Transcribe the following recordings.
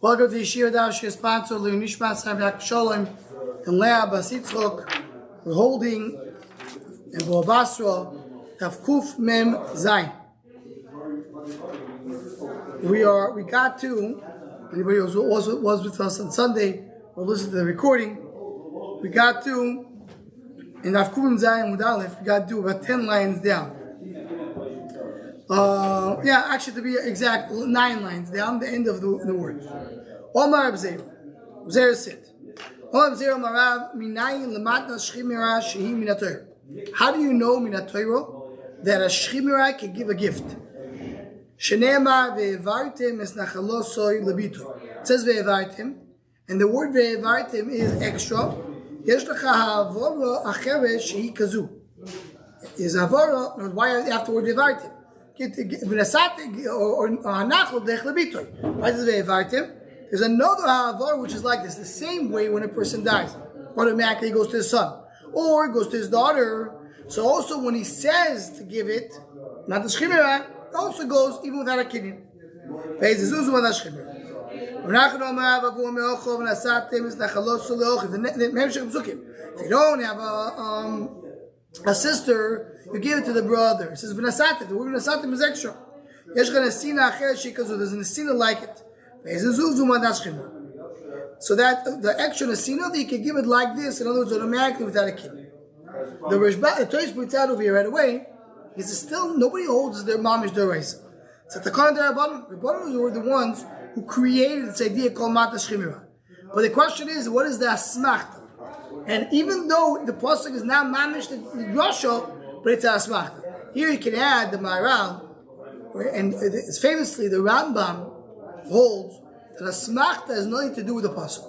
Welcome to Yeshiva Dashka, sponsor Leonishma Samyak Shalom and Leah Basitzchok. We're holding in Basra Kuf Mem Zayin. We got to, anybody who was with us on Sunday or listened to the recording, we got to, in Kuf Mem Zayin with Aleph, we got to do about 10 lines down. Actually to be exact, 9 lines down, the end of the word. Omar Abzeir. Abzeir said, Omar Abzeir Marav, Minayin Lamatna Shchimira Shehi Minatoyer. How do you know Minatoyer that a Shchimira can give a gift? Sheneemar ve'evartim es nachalosoi lebitoy. It says ve'evartim, and the word ve'evartim is extra. Yesh lecha ha'avora acheret shehi kazu. Is avora, why afterward ve'evartim? Or hanachol dech lebitoy. Why does it ve'evartim? There's another ha'avor which is like this. The same way when a person dies, automatically goes to his son or goes to his daughter. So also when he says to give it, not the shchimira, it also goes even without a kidney. If you don't have a sister, you give it to the brother. It says v'nasatim. The word v'nasatim is extra. There's a nesina like it. So that the extra nesina, that you can give it like this, in other words, automatically without a kidney. The Toys points out over here right away, is still nobody holds their mamish deraisa. So the Rabbanon were the ones who created this idea called mata shchimira. But the question is, what is the asmachta? And even though the pasuk is not mamish the drasha, but it's a asmachta. Here you can add the Maharal, and it's famously the Rambam holds that asmachta has nothing to do with the pasuk.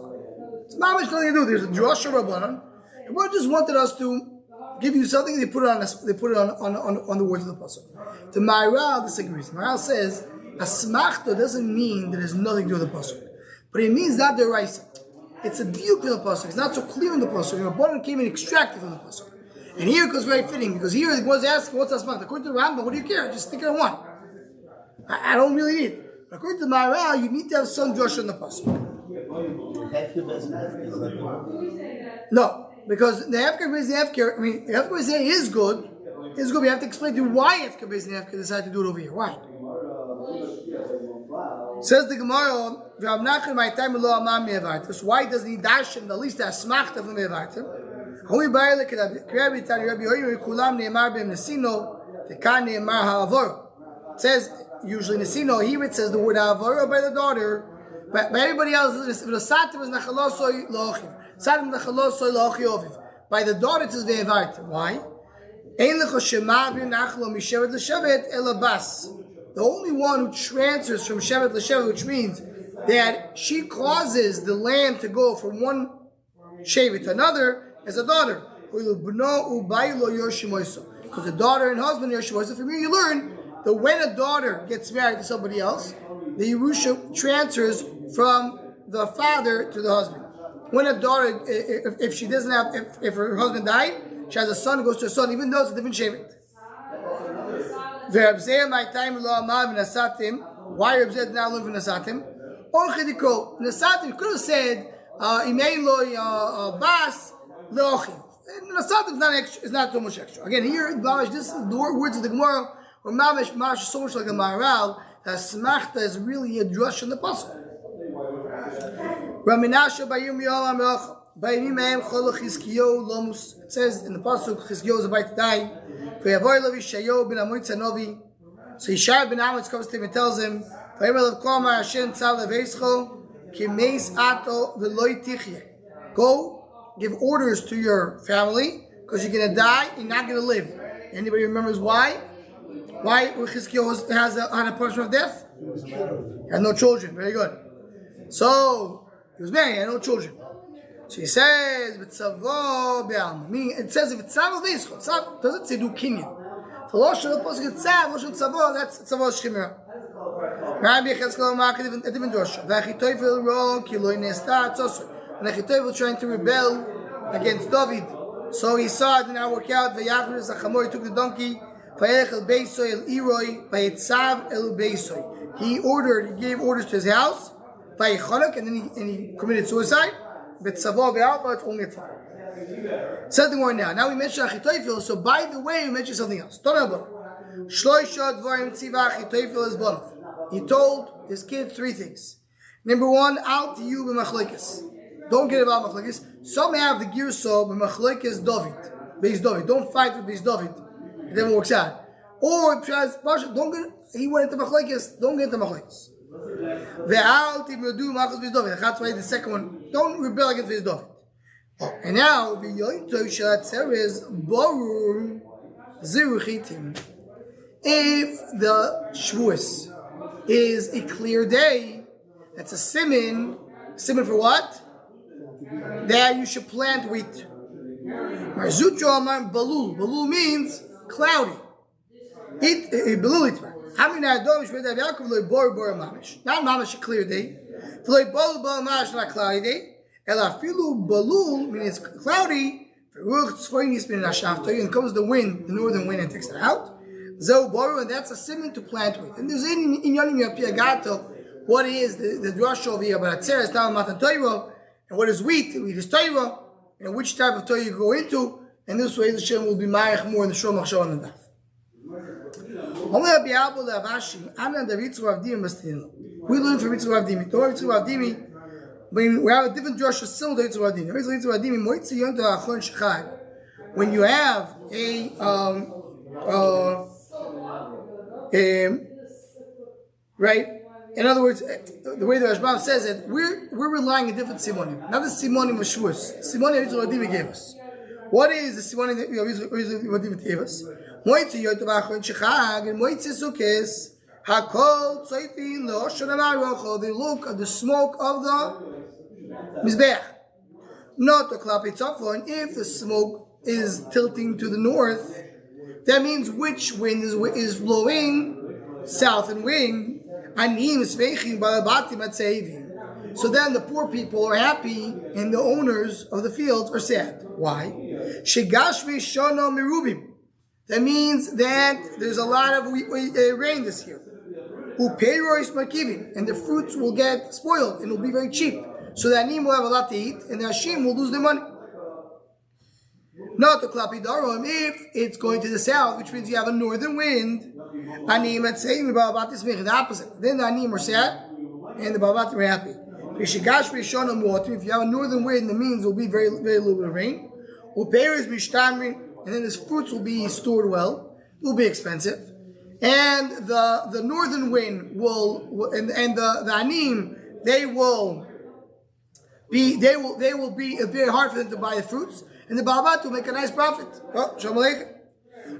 It's mamish nothing to do. There's a drasha Rabbanon. The Lord just wanted us to give you something. They put it on the words of the pasuk. The Maharal disagrees. The Maharal says asmachta doesn't mean that there's nothing to do with the pasuk, but it means that the raisa. It's a diuk in the pasuk. It's not so clear in the pasuk. The Rabbanon came and extracted from the pasuk, and here it goes very fitting because here it was asking what's asmachta. According to the Rambam, what do you care? Just stick it on one. I don't really need it. But according to the Maharal, you need to have some drasha in the pasuk. No. Because the Hefker Beis Hefker, the Hefker Beis is good. It's good. We have to explain to you why Hefker Beis Hefker decided to do it over here. Why? Says the Gemara, so why doesn't he dash him at least a smachta from Mevartim? It says usually Nesino, here it says the word Havor by the daughter, but by everybody else, the Satim is Nachalosoi Lochiv. By the daughter it says ve'evartim. Why? The only one who transfers from shevet l'shevet, which means that she causes the land to go from one shevet to another, is a daughter. Because the daughter and husband are Yeshimoisa. From here you learn that when a daughter gets married to somebody else, the Yerusha transfers from the father to the husband. When a daughter, if she doesn't have, if her husband died, she has a son who goes to her son, even though it's a different shevet. Why Rabzeh did not live in Nasatim? Nasatim could have said, Bas Leochiv. Nasatim is not so much extra. Again, here, this is the words of the Gemara, where Mamish is so much like a Maharal, that Smachta is really a drush in the pasuk. It says in the pasuk, Chizkiyo is about to die. So Yishai ben Amitz comes to him and tells him, go give orders to your family because you're going to die, you're not going to live. Anybody remembers why? Why Chizkiyo had a punishment of death? He had no children. Very good. So he was married, he had no children. So he says, meaning it says if it's Tzav Veischo, Tzav doesn't say do Kinyan. For Losh Shal Posuk it's Tzav, Losh Shal Tzavo, that's Tzavo Shchimira. Rabbi Yechezkel Mark a different drasha. V'achitoyvel ro ki lo nesta tzosur. When Achitoyvel trying to rebel against David, so he saw it did not work out. V'yachur Zachamor, he took the donkey. V'yelech el Beisoy el Iroi, v'yetzav el Beisoy. He gave orders to his house. and he committed suicide. But Tzavo be'alba, it's only a tzava. Something more now. Now we mentioned Achitophel, so by the way, we mentioned something else. He told his kid 3 things. Number 1, out to you b'machlekes. Don't get about machlekes. Some have the girso b'machlekes David. Beis David. Don't fight with Beis David. It never works out. Or don't get. He went into machlekes. Don't get into machlekes. Ve'al tibrodu machos Beis David. That's why the second one. Don't rebel against Beis David. And now the yointo shalat seres borur ziruchitim. If the Shavuos is a clear day, that's a siman. Siman for what? That you should plant wheat. Marzutro amar balul. Balul means cloudy. Balul itmar. Not mamish a clear day. Not cloudy day. Elafilu balul means it's cloudy. And comes the wind, the northern wind, and takes it out. And that's a siman to plant with. And there's in Yonim Yapiagato, what is the drush over here, but Atzeres, Tam Matan Toiro, and what is wheat? Wheat is Toiro, and which type of Toiro you go into, and this way the Shem will be Ma'ach more in the Shom Achshav on the Daf. We learn from Mitzvah Avdimi. Don't have Mitzvah Avdimi, but we have a different drush similar to Mitzvah Avdimi. Mitzvah Avdimi, Moitzi Yonto Achon Shechad. When you have right? In other words, the way the Rashbam says it, we're relying on different simonim. Not the simonim of Shavuos. Simonim Yitzhak Adimi gave us. What is the simonim that Yitzhak Adimi gave us? Moitzi Yotav Achon Shechag and Moitzi Sukkis Hakol Tzayfin L'Oshon Amarocho. They look at the smoke of the Mizbeach. Not the Klapi Tzafon. If the smoke is tilting to the north, that means which wind is blowing? Southern wind. So then the poor people are happy and the owners of the fields are sad. Why? That means that there's a lot of rain this year. And the fruits will get spoiled and it will be very cheap. So the anim will have a lot to eat and the hashim will lose their money. Not the klapi darom. If it's going to the south, which means you have a northern wind, anim at saying the opposite. Then the anim are sad and the babat are happy. If you have a northern wind, the means will be very, very little bit of rain. And then his fruits will be stored well. It will be expensive. And the northern wind will and the anim, they will be very hard for them to buy the fruits. And the Babat will make a nice profit. Oh, Shalom Aleichem.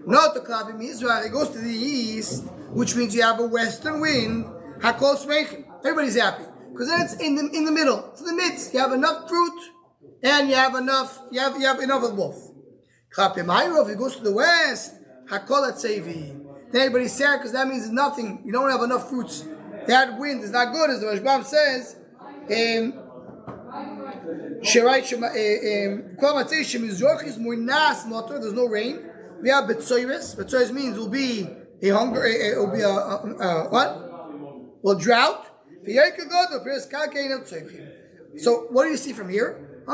Not the Klapi Mizrach, it goes to the east, which means you have a western wind. Hakol Smeichim. Everybody's happy. Because then it's in the middle. It's in the midst. You have enough fruit and you have enough of both. Klapi Ma'irov, it goes to the west. Hakol Atzevi. Then everybody's sad because that means nothing. You don't have enough fruits. That wind is not good, as the Rashbam says. There's no rain. We have betzoyres. Betzoyres means it will be a hunger. It will be a what? Well, drought. So what do you see from here? So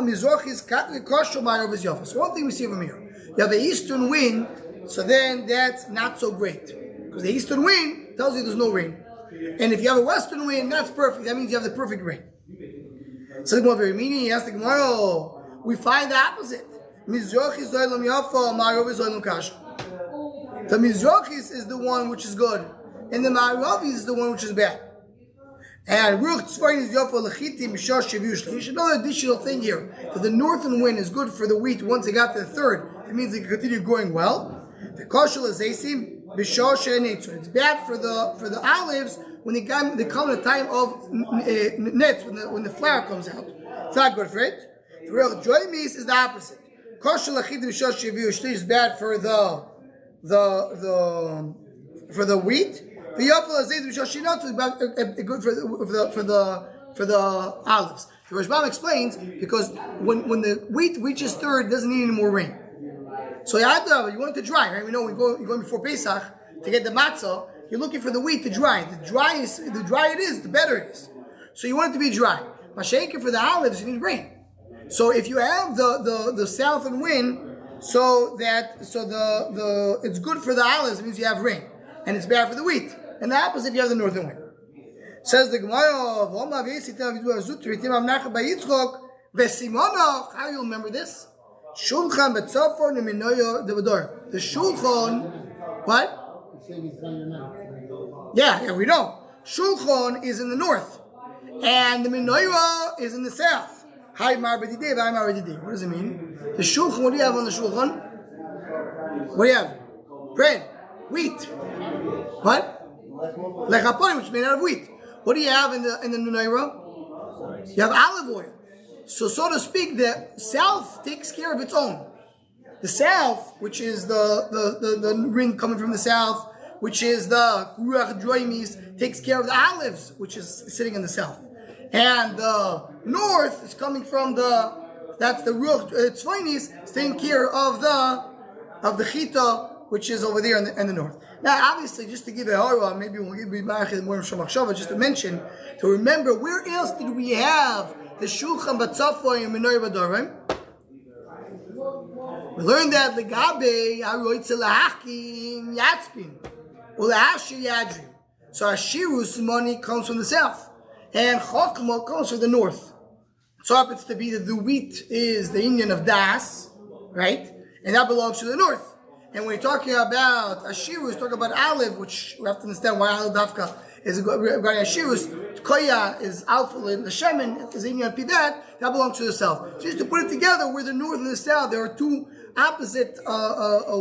one thing we see from here, you have the eastern wind. So then that's not so great because the eastern wind tells you there's no rain, and if you have a western wind, that's perfect. That means you have the perfect rain. So the Gemara very meaning, he asked the Gemara, we find the opposite. Mizrachis zoylem yafa, ma'aravis zoylem kasha. The Mizrachis is the one which is good, and the ma'aravis is the one which is bad. And ruch tzvayin is yafa lechiti mishar sheviu shlish. Another additional thing here, that the northern wind is good for the wheat once it got to the third. It means it can continue growing well. The kashal is esim bishar she'enetzu. It's bad for the olives when they come the time of nets, when the flower comes out. It's not good for it. The real joy means is the opposite. Kashal achid b'shar sheviu shlish is bad for the wheat. The yapal azayt b'shar shinot is good for the olives. The Rashbam explains because when the wheat reaches third, it doesn't need any more rain. So you want it to dry, right? We know you're going before Pesach to get the matzah. You're looking for the wheat to dry. The drier it is, the better it is. So you want it to be dry. Mashaker for the olives, you need rain. So if you have the southern wind, so the it's good for the olives, it means you have rain. And it's bad for the wheat. And the opposite if you have the northern wind. Says the Gemara, how do you remember this? Shulchan betzafon u'minoyo devador. The shulchan, what? Yeah, we know. Shulchan is in the north, and the menorah is in the south. What does it mean? The shulchan. What do you have on the shulchan? What do you have? Bread, wheat. What? Lechaponi, which is made out of wheat. What do you have in the menorah? You have olive oil. So to speak, the south takes care of its own. The south, which is the ring coming from the south, which is the ruach droimis, takes care of the olives, which is sitting in the south. And the north is coming from that's the ruach tzvainis, taking care of the chita, which is over there in the north. Now, obviously, just to give a horror, maybe we'll give more Shemachshava, just to mention, to remember, where else did we have the Shulchan Batzafoy and Menorah B'Dorim? We learned that Legabe Haroitze Lahachim Yatzpin Ulahashir Yadrim. So Ashirus money comes from the south, and Chokma comes from the north. So happens to be that the wheat is the Indian of Das, right? And that belongs to the north. And when we're talking about Ashirus, talking about olive, which we have to understand why olive dafka is regarding Ashirus. Koya is alpha, the Shemin is Indian Pidat, that belongs to the south. So just to put it together, where the north and the south, there are two opposite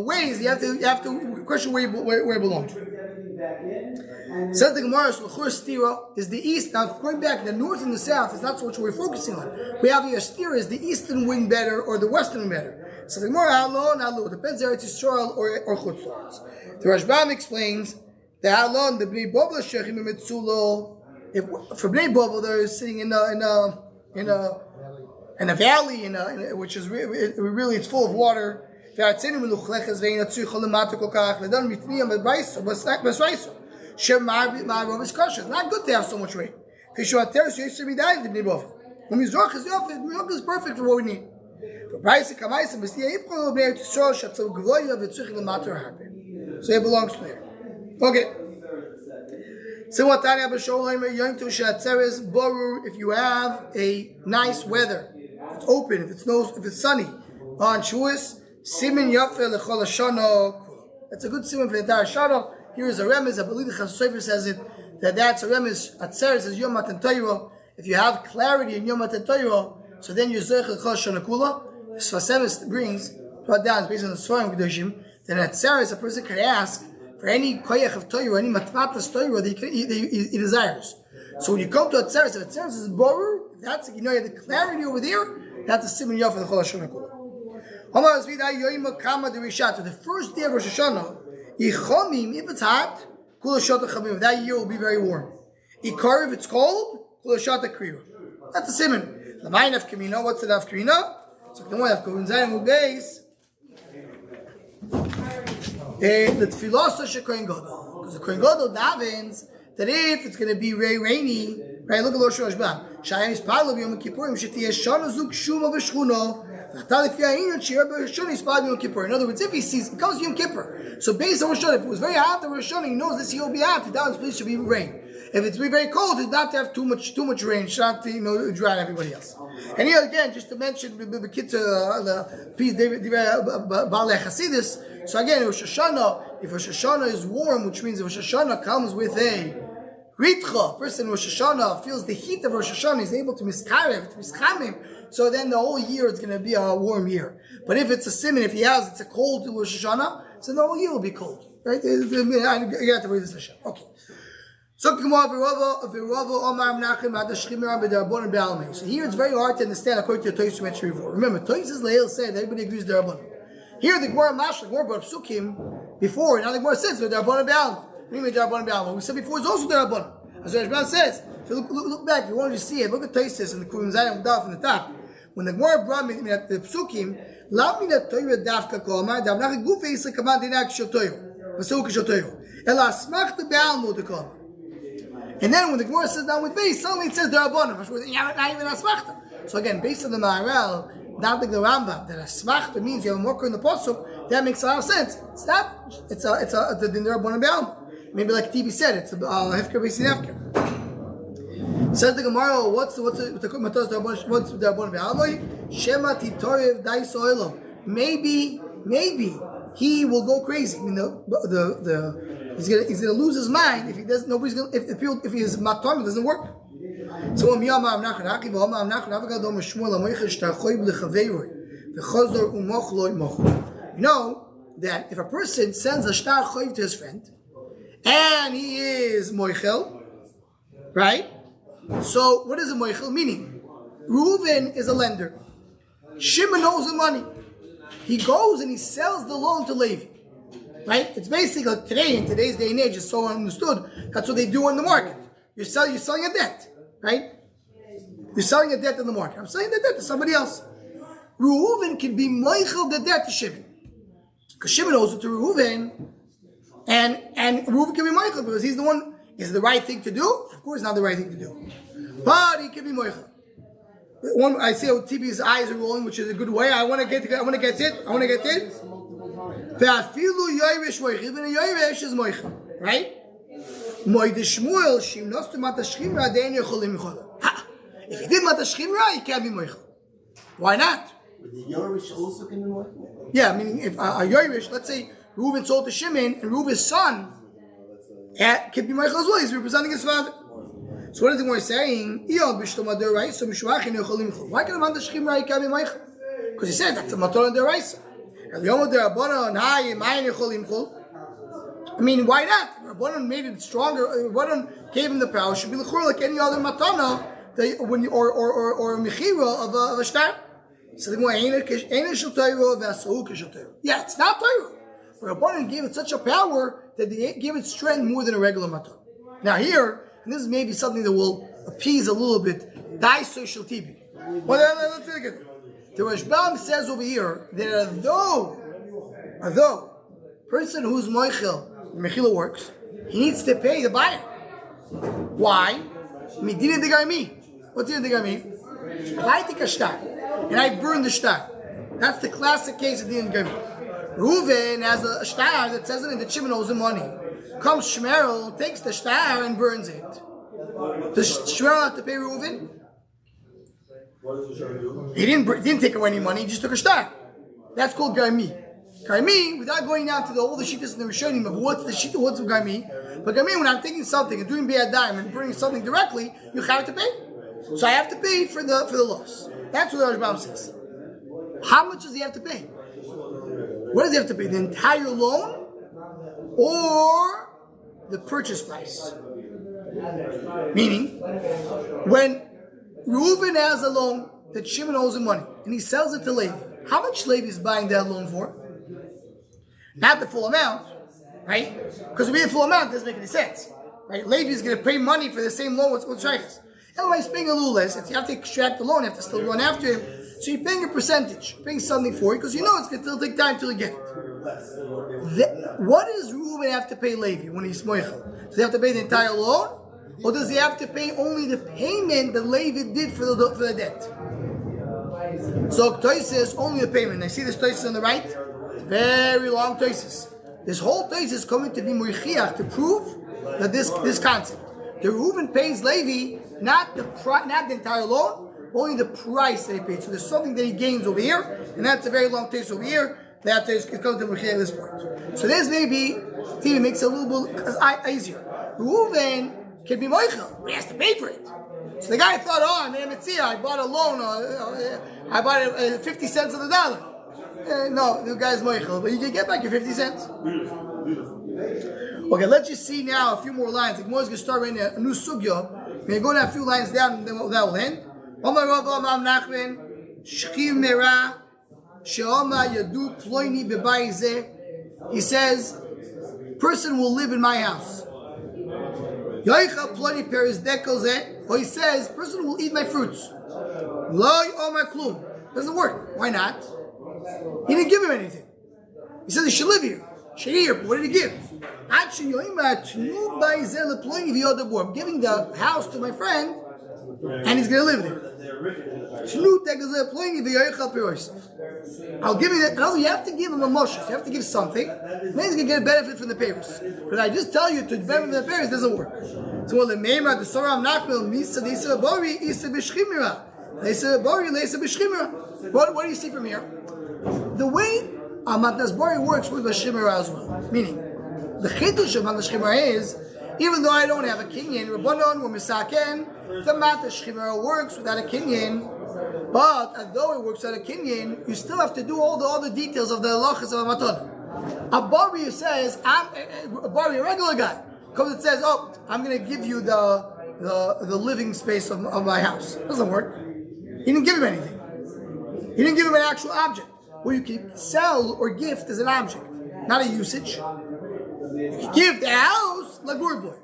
ways. You have to question where it belongs. Says the Gemara, L'chur Stira is the east. Now, going back, the north and the south is not what we're focusing on. We have here Stira, is the eastern wind better or the western wind better? So the Gemara, Halon, depends if it's Yisrael or Chutz La'aretz. The Rashbam explains that Halon, the Bnei Bava Shechim Metzulo, if for Bnei Bava they're sitting in a valley, which is really it's full of water. It's not good to have so much rain. Is perfect for what we need. So it belongs to there. Okay. So if you have a nice weather, if it's open, if it's sunny on Shavuos, Simin Yafel Lechol Hashana. That's a good siman for the entire Shana. Here is a remez. I believe the Chasam Sofer says it that's a remez. Atzeres is Yom Matan Torah. If you have clarity in Yom Matan Torah, so then you zech Lechol Hashana Kula. Sfasemis brings brought down based on the Svarim Kedoshim. Then Atzeres, a person could ask for any koyach of Torah, any matmatas Torah that he desires. So when you come to Atzeres, if Atzeres is borer, that's you have the clarity over there. That's a siman Yafel Lechol Hashana Kula. The first day of Rosh Hashanah, if it's hot, that year will be very warm. If it's cold, that's the simon. The mind of Kamina, what's the of Kamina? So the one of Kavinzayim Ubeis, the Tfilosa Kohen Gadol. Because the Kohen Gadol davens that if it's going to be very rainy, right? Look at Rosh Hashanah. Shayim is Palo Yom Kippurim, Shetiye Shana Zuk Shuma B'Shchuno. In other words, if he sees, it comes to Yom Kippur. So based on Rosh Hashanah, if it was very hot on Rosh Hashanah, he knows this year will be hot. The down place should be rain. If it's very cold, it's not to have too much rain, not to drown everybody else. And here again, just to mention the kids, the piece Baalei Chasidus. So again, Rosh Hashanah, if Rosh Hashanah is warm, which means Rosh Hashanah comes with a Ritcha, person Rosh Hashanah feels the heat of Rosh Hashanah, is able to miskarev, to mischamim. So then the whole year it's going to be a warm year. But if it's a simon, if it's a cold Rosh Hashanah, so the whole year will be cold. Right? You have to read this Hashem. Okay. So here it's very hard to understand according to the Toys mentioned before. Remember, Toys is Leil said everybody agrees with Darabon. Here the Gemara Mash, the Gemara brought Psukim before, now the Gemara says the Darabon B'Alma. What do you mean Darabon B'Alma? We said before it's also Darabon. As Rashbam says, if you look back, if you want to see it, look at Toys and the Kurim Zayim Daf in the top. When the Gemara brought me the Psukim, Lav min Torah Dafka Kolmar, Davnach Gufe Yisra Kaman Dinak Shel Torah, Pasuk Shel Torah. Ela Asmach the B'Alma the Kolmar. And then when the Gemara says down with base, suddenly it says the Rabbanim. Not even Asmachta. So again, based on the Maharel, not like the Rambam, that Asmachta means you have a Mokar in the Pasuk, that makes a lot of sense. It's not. It's the Din Rabbanim Be'alma. Maybe like TV said, it's a Hefker Beisin Hefker. Says the Gemara, what's the Rabbanim Be'alma? Shema Titorev Dais Oilo. Maybe he will go crazy. I mean, he's gonna lose his mind if he doesn't. Nobody's gonna if his matam doesn't work. So you know that if a person sends a shtar choiv to his friend and he is moichel, right? So what is a moichel meaning? Reuven is a lender. Shimon owes him money. He goes and he sells the loan to Levi. Right? It's basically like today, in today's day and age, it's so understood. That's what they do in the market. You're selling a debt. Right? You're selling a debt in the market. I'm selling the debt to somebody else. Reuven can be moichel the debt to Shimon. Because Shimon owes it to Reuven. And Reuven can be moichel because he's the one. Is it the right thing to do? Of course, it's not the right thing to do. But he can be moichel. I see how TB's eyes are rolling, which is a good way. I want to get it. Ve'afilu yoyrish moichel. Even a yoyrish is moichel, right? Moidish Shmuel shim nostu matashchimra dein yocholim yichola. If he did matashchimra, he can't be moichel. Why not? The yoyrish also can be moichel. Yeah, meaning if a yoyrish, let's say Reuven sold to Shimon, and Reuven's son can be moichel as well. He's representing his father. So what is the Gemara saying? Why can a matashchimra he can't be moichel? Because he said that's a mator deraisa. I mean, why not? Rabbanon made it stronger. Rabbanon gave him the power. Should be like any other matana, or mechira of a shtar. So the Gemara, yeah, it's not Torah. But Rabbanon gave it such a power that they gave it strength more than a regular matana. Now here, and this is maybe something that will appease a little bit die social TV. Well, let's take it. The Rashbam says over here that although person who's mechila works, he needs to pay the buyer. Why? I mean, didn't the guy mean? What didn't the guy mean? If I take a shtar and I burn the shtar, that's the classic case of didn't the guy mean. Reuven has a shtar that says it in the Shimon owes him money. Comes Shmerel, takes the shtar and burns it. Does Shmerel have to pay Reuven? What does the shtar do? He didn't take away any money, he just took a shtar. That's called Garmi. Garmi, without going down to all the shittas in the Rishonim of what's the shita, what's Garmi. But Garmi, when I'm taking something and doing Biyadayim and bringing something directly, you have to pay. So I have to pay for the loss. That's what the Rashbam says. How much does he have to pay? What does he have to pay? The entire loan or the purchase price? Meaning, when Reuven has a loan that Shimon owes him money and he sells it to Levi, how much Levi is buying that loan for? Not the full amount, right? Because if we have full amount, it doesn't make any sense, right? Levi is going to pay money for the same loan. What's shaykhs? Otherwise, he's paying a little less. If you have to extract the loan, you have to still run after him. So you're paying a percentage, you're paying something for it because you know it's going to still take time until you get it. What does Reuven have to pay Levi when he's moichel? Does he have to pay the entire loan, or does he have to pay only the payment that Levi did for the debt? So Toises only the payment. I see this Toises on the right. Very long Toises. This whole Toises is coming to be Murichiach to prove that this concept. The Reuven pays Levi not the entire loan, only the price that he paid. So there's something that he gains over here, and that's a very long Toises over here. That Toises is coming to Murichiach at this point. So this maybe makes it a little bit easier. Reuven can be moichel, but he has to pay for it. So the guy thought, I made a mitzvah, I bought a loan, I bought it 50 cents on the dollar. No, the guy's moichel, but you can get back your 50 cents. Okay, let's just see now a few more lines. The Gemara is going to start right now, a new sugya. We're going to go down a few lines down, and then that will end. He says, person will live in my house. Or he says, person will eat my fruits. Doesn't work. Why not? He didn't give him anything. He says he should live here. Sheir, what did he give? Actually, I'm giving the house to my friend, and he's going to live there. I'll give you that. No, you have to give him a moshe. You have to give something. Then he's going to get a benefit from the papers. But I just tell you to benefit from the papers doesn't work. So the Meimah, the Soram Nachmil, Misa, the Isa Bori, Isa Bishchimira. Isa Bori, Isa Bishchimira. What do you see from here? The way Matnas Bori works with Bishchimira as well. Meaning, the Chidush of Matnas Shchimira is, even though I don't have a kinyan, Rabbanon, or Misaken, the Matnas Shchimira works without a kinyan. But although it works out a kinyan, you still have to do all the other details of the halachas of a matana. A bari says, a regular guy, comes and says, "Oh, I'm going to give you the living space of my house." Doesn't work. He didn't give him anything. He didn't give him an actual object. What you can sell or gift is an object, not a usage. You can give the house like word boy.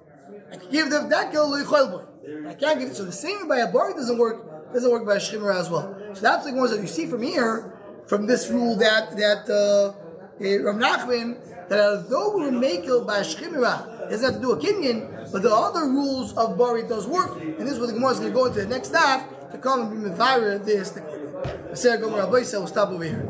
I can give the dekel like boy. I can't give it. So the same by a bari doesn't work. Doesn't work by a shchimera as well. So that's the ones that you see from here, from this rule that Rav Nachman, that although we make it by a shchimera, it doesn't have to do a kinyan, but the other rules of bari does work, and this is what the Gemara is going to go into the next half to come and be mitharer this. We'll stop over here.